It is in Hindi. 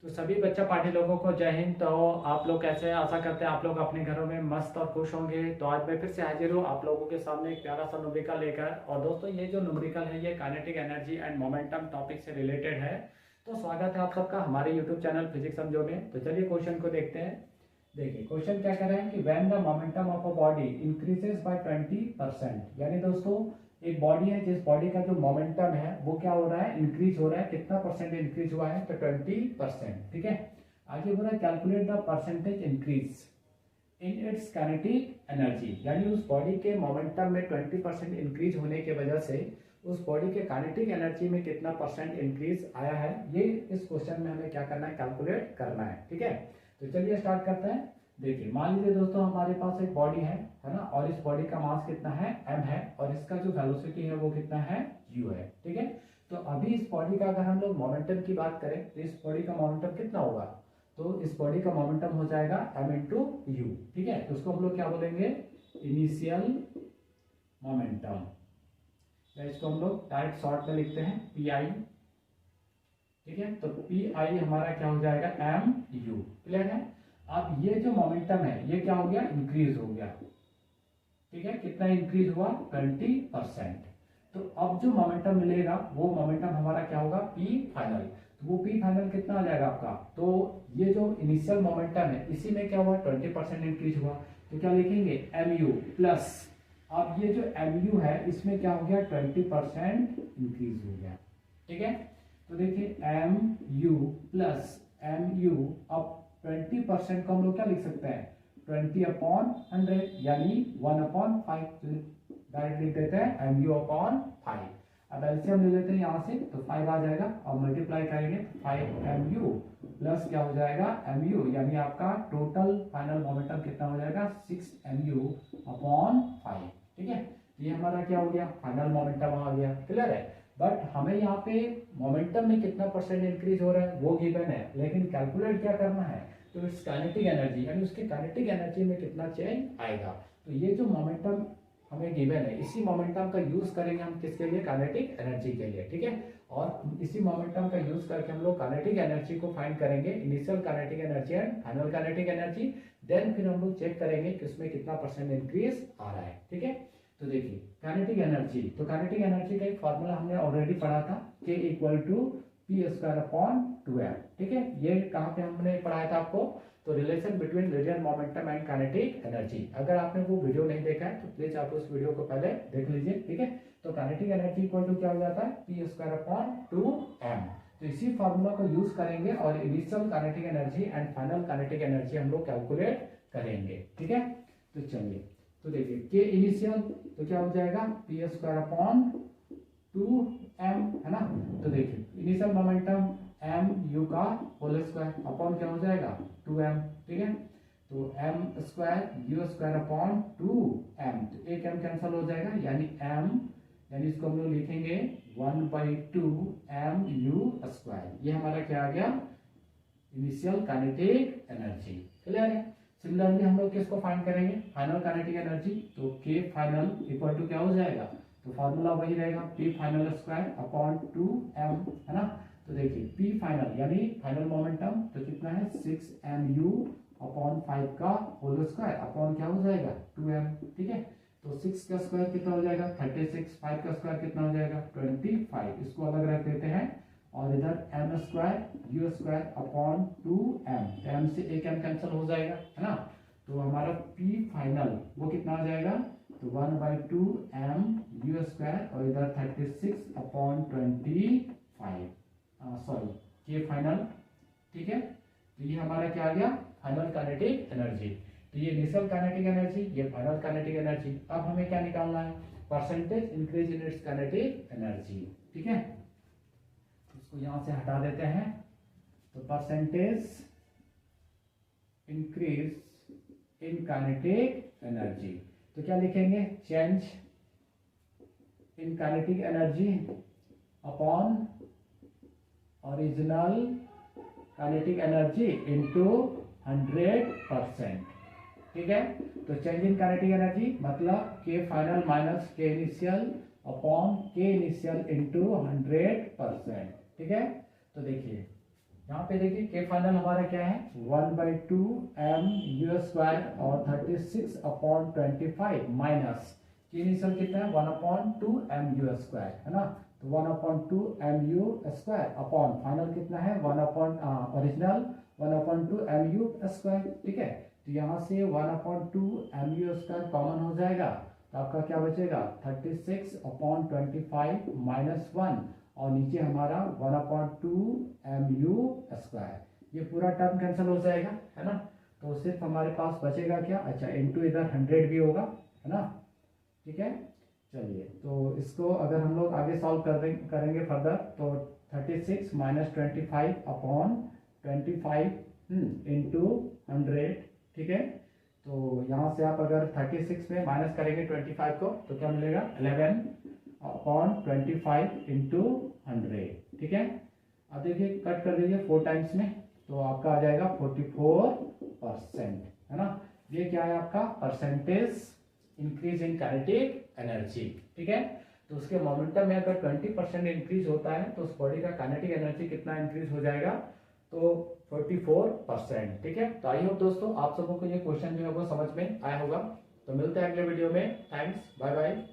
तो सभी बच्चा पार्टी लोगों को जय हिंद। तो आप लोग कैसे हैं? आशा करते हैं आप लोग अपने घरों में मस्त और खुश होंगे। तो आज मैं फिर से हाजिर हूँ आप लोगों के सामने एक प्यारा सा न्यूमेरिकल लेकर। और दोस्तों ये जो न्यूमेरिकल है ये kinetic energy and momentum topic से रिलेटेड है। तो स्वागत है आप सबका हमारे यूट्यूब चैनल फिजिक्स समझो में। तो चलिए क्वेश्चन को देखते हैं। देखिए क्वेश्चन क्या कह रहे हैं कि when the momentum of a body increases by 20%, यानी दोस्तों एक बॉडी है जिस बॉडी का जो मोमेंटम है वो क्या हो रहा है, इंक्रीज हो रहा है। कितना परसेंट इंक्रीज हुआ है? तो 20%। ठीक है, आगे बोला calculate the percentage increase in its kinetic energy, यानी उस बॉडी के मोमेंटम में 20% इंक्रीज होने के वजह से उस बॉडी के काइनेटिक एनर्जी में कितना परसेंट इंक्रीज आया है, ये इस क्वेश्चन में हमें क्या करना है, कैलकुलेट करना है। ठीक है, तो चलिए स्टार्ट करते हैं। देखिए मान लीजिए दोस्तों हमारे पास एक बॉडी है ना, और इस बॉडी का मास कितना है, m है, और इसका जो वेलोसिटी है वो कितना है, u है। ठीक है, तो अभी इस बॉडी का अगर हम लोग मोमेंटम की बात करें तो इस बॉडी का मोमेंटम कितना होगा, तो इस बॉडी का मोमेंटम हो जाएगा m इंटू यू। ठीक है, तो उसको हम लोग क्या बोलेंगे, इनिशियल मोमेंटम, या इसको हम लोग डायरेक्ट शॉर्ट में लिखते हैं पी आई। ठीक है, तो पी आई हमारा क्या हो जाएगा, एम यू। क्लियर है। अब ये जो मोमेंटम है ये क्या हो गया, इंक्रीज हो गया। ठीक है, कितना इंक्रीज हुआ, 20%। तो अब जो मोमेंटम मिलेगा वो मोमेंटम हमारा क्या होगा, पी फाइनल। तो वो पी फाइनल कितना आ जाएगा आपका, तो ये जो इनिशियल मोमेंटम है इसी में क्या हुआ, 20% इंक्रीज हुआ। तो क्या लिखेंगे, एम यू प्लस, अब ये जो एम यू है इसमें क्या हो गया, 20% इंक्रीज हो गया। ठीक है, तो देखिए m u plus m u, अब 20% को हम लोग क्या लिख सकते हैं, 20/100, यानी 1/5 डायरेक्ट लिख देते हैं एम यू अपॉन 5। अब एलसीएम ले लेते हैं यहाँ से, तो 5 आ जाएगा और मल्टीप्लाई करेंगे 5 एम यू प्लस क्या हो जाएगा, एम यू, यानी आपका टोटल फाइनल मोमेंटम कितना हो जाएगा, 6 एम यू अपॉन 5। ठीक है, ये हमारा क्या हो गया, फाइनल मोमेंटम आ गया। क्लियर है। बट हमें यहाँ पे मोमेंटम में कितना परसेंट इंक्रीज हो रहा है वो गिवन है, लेकिन कैलकुलेट क्या करना है, तो इट्स काइनेटिक एनर्जी, यानी उसके काइनेटिक एनर्जी में कितना चेंज आएगा। तो ये जो मोमेंटम हमें गिवन है इसी मोमेंटम का यूज करेंगे हम किसके लिए, काइनेटिक एनर्जी के लिए। ठीक है, और इसी मोमेंटम का यूज करके हम लोग काइनेटिक एनर्जी को फाइंड करेंगे, initial kinetic energy and final kinetic energy. Then फिर हम लोग चेक करेंगे कि उसमें कितना परसेंट इंक्रीज आ रहा है। ठीक है, तो देखिए काइनेटिक एनर्जी, तो काइनेटिक एनर्जी का एक फॉर्मूला हमने ऑलरेडी पढ़ा था, K equal to P square upon 2m। ठीक है, ये कहाँ पे हमने पढ़ाया था आपको, तो relation between radial momentum and kinetic energy. अगर आपने वो वीडियो नहीं देखा है तो प्लीज आप उस वीडियो को पहले देख लीजिए। ठीक है, तो काइनेटिक एनर्जी इक्वल टू क्या हो जाता है, पी स्क्वायर अपॉन 2m। तो इसी फॉर्मूला को यूज करेंगे और initial kinetic energy and final kinetic energy हम लोग कैलकुलेट करेंगे। ठीक है, तो चलिए, तो देखिए के इनिशियल तो क्या हो जाएगा, पी स्क्वायर अपॉन 2m, है ना। तो देखिए इनिशियल मोमेंटम m u का होल स्क्वायर अपॉन क्या हो जाएगा, 2m। ठीक है, तो m square u square upon 2m, तो एक m कैंसिल हो जाएगा, यानी m, यानी इसको हम लोग लिखेंगे 1/2 m u स्क्वायर। ये हमारा क्या आ गया, इनिशियल काइनेटिक एनर्जी। क्लियर है। सिमिलरली हम लोग किसको फाइंड करेंगे, फाइनल काइनेटिक एनर्जी, तो के फाइनल इक्वल टू क्या हो जाएगा, तो फार्मूला वही रहेगा P final square upon 2m, है ना। तो देखिए पी फाइनल यानी फाइनल मोमेंटम तो कितना है, 6mu अपॉन 5 का होल स्क्वायर अपॉन क्या हो जाएगा, 2m। ठीक है, तो 6 का स्क्वायर कितना हो जाएगा, 36, 5 का स्क्वायर कितना हो जाएगा, 25। इसको अलग रख देते हैं और इधर m square you square upon 2m, m से एक m कैंसिल हो जाएगा, है ना। तो हमारा p फाइनल वो कितना आ जाएगा, तो 1/2 m यू स्क्वायर और इधर 36 अपॉन 25, सॉरी के फाइनल। ठीक है, तो ये हमारा क्या आ गया, फाइनल काइनेटिक एनर्जी। तो ये इनिशियल काइनेटिक एनर्जी, ये फाइनल काइनेटिक एनर्जी। अब हमें क्या निकालना है, percentage increase in its kinetic energy. ठीक है, इसको यहां से हटा देते हैं, तो percentage increase in kinetic energy, तो क्या लिखेंगे, change in kinetic energy upon original kinetic energy into 100%। ठीक है, तो चेंज इन काइनेटिक एनर्जी मतलब के फाइनल माइनस के इनिशियल अपॉन के इनिशियल इनटू 100%। ठीक है, तो देखिए यहाँ पे देखिए के फाइनल हमारा क्या है 1/2 m u स्क्वायर और 36/25 माइनस के इनिशियल कितना है 1/2 m u स्क्वायर है ना। तो 1/2 m u square upon final कितना है ओरिजिनल 1/2 m u स्क्वायर। ठीक है, तो यहाँ से 1/2 m u स्क्वायर कॉमन हो जाएगा, तो आपका क्या बचेगा 36/25 माइनस 1 और नीचे हमारा 1/2 mu स्क्वायर, ये पूरा टर्म कैंसिल हो जाएगा है ना। तो सिर्फ हमारे पास बचेगा क्या, अच्छा इनटू इधर 100 भी होगा है ना। ठीक है, चलिए तो इसको अगर हम लोग आगे सॉल्व करेंगे फर्दर, तो 36 माइनस 25/25 इंटू 100। ठीक है, तो यहाँ से आप अगर 36 में माइनस करेंगे 25 को तो क्या मिलेगा 11/25 इंटू 100। ठीक है, अब देखिए कट कर दीजिए 4 टाइम्स में, तो आपका आ जाएगा 44% है ना। ये क्या है आपका percentage increase in kinetic energy. ठीक है, तो उसके मोमेंटम में अगर 20% इंक्रीज होता है तो उस बॉडी का काइनेटिक एनर्जी कितना इंक्रीज हो जाएगा, तो 44%। ठीक है, तो आई होप दोस्तों आप सबों को ये क्वेश्चन जो है वो समझ में आया होगा। तो मिलते हैं अगले वीडियो में, थैंक्स, बाय बाय।